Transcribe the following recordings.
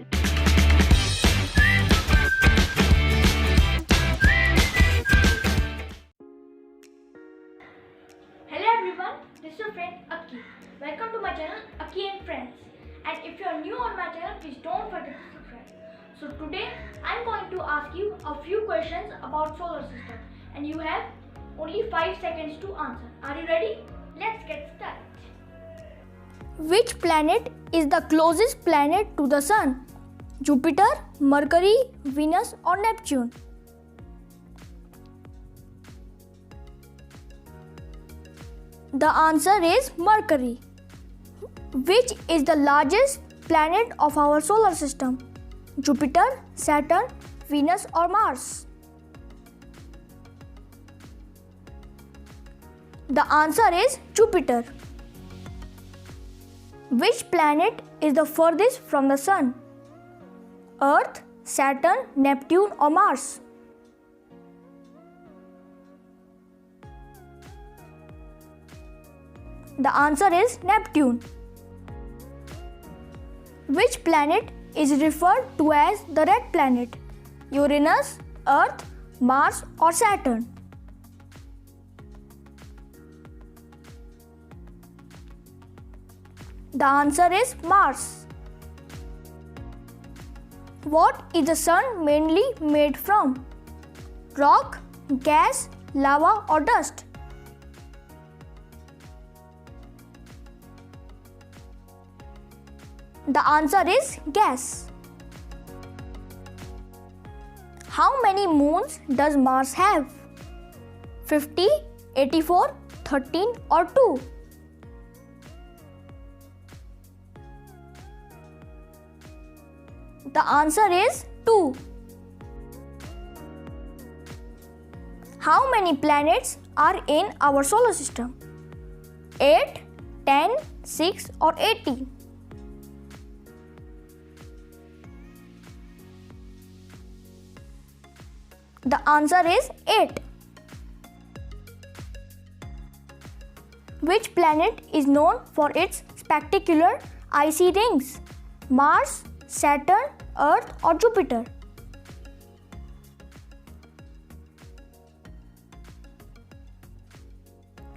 Hello everyone, this is your friend Aki. Welcome to my channel Aki and Friends. And if you are new on my channel, please don't forget to subscribe. So today I am going to ask you a few questions about solar system, and you have only 5 seconds to answer. Are you ready? Let's get started. Which planet is the closest planet to the Sun? Jupiter, Mercury, Venus or Neptune? The answer is Mercury. Which is the largest planet of our solar system? Jupiter, Saturn, Venus or Mars? The answer is Jupiter. Which planet is the furthest from the Sun? Earth, Saturn, Neptune or Mars? The answer is Neptune. Which planet is referred to as the red planet? Uranus, Earth, Mars or Saturn? The answer is Mars. What is the Sun mainly made from? Rock, gas, lava or dust? The answer is gas. How many moons does Mars have? 50, 84, 13 or 2? The answer is 2. How many planets are in our solar system? 8, 10, 6 or 18? The answer is 8. Which planet is known for its spectacular icy rings? Mars, Saturn, Earth or Jupiter?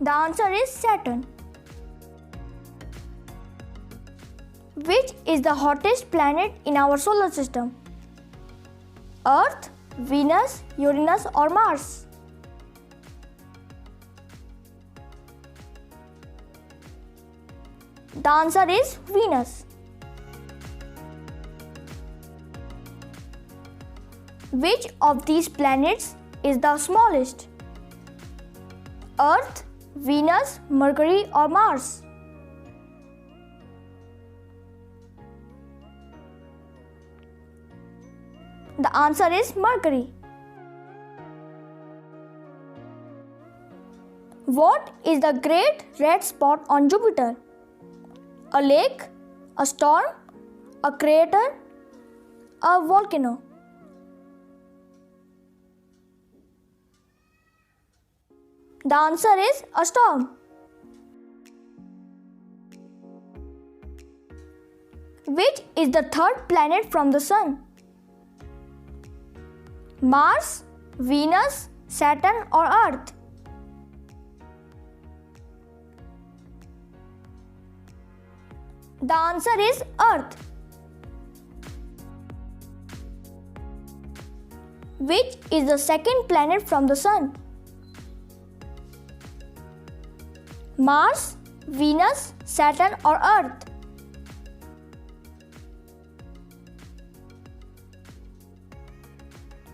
The answer is Saturn. Which is the hottest planet in our solar system? Earth, Venus, Uranus or Mars? The answer is Venus. Which of these planets is the smallest? Earth, Venus, Mercury or Mars? The answer is Mercury. What is the great red spot on Jupiter? A lake, a storm, a crater, a volcano? The answer is a storm. Which is the third planet from the Sun? Mars, Venus, Saturn or Earth? The answer is Earth. Which is the second planet from the Sun? Mars, Venus, Saturn or Earth?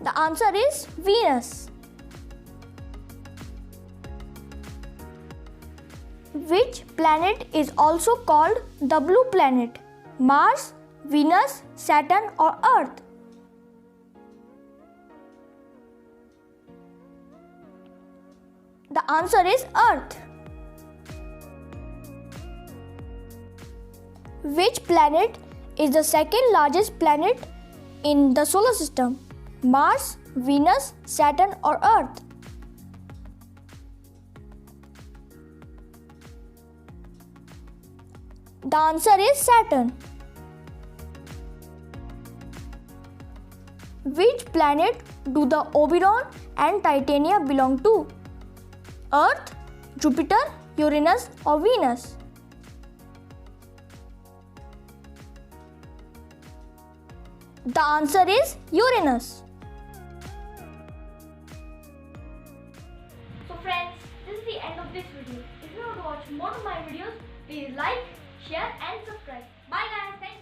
The answer is Venus. Which planet is also called the blue planet? Mars, Venus, Saturn or Earth? The answer is Earth. Which planet is the second largest planet in the solar system? Mars, Venus, Saturn or Earth? The answer is Saturn. Which planet do the Oberon and Titania belong to? Earth, Jupiter, Uranus or Venus? The answer is Uranus. So friends, this is the end of this video. If you want to watch more of my videos, please like, share and subscribe. Bye guys. Thank you.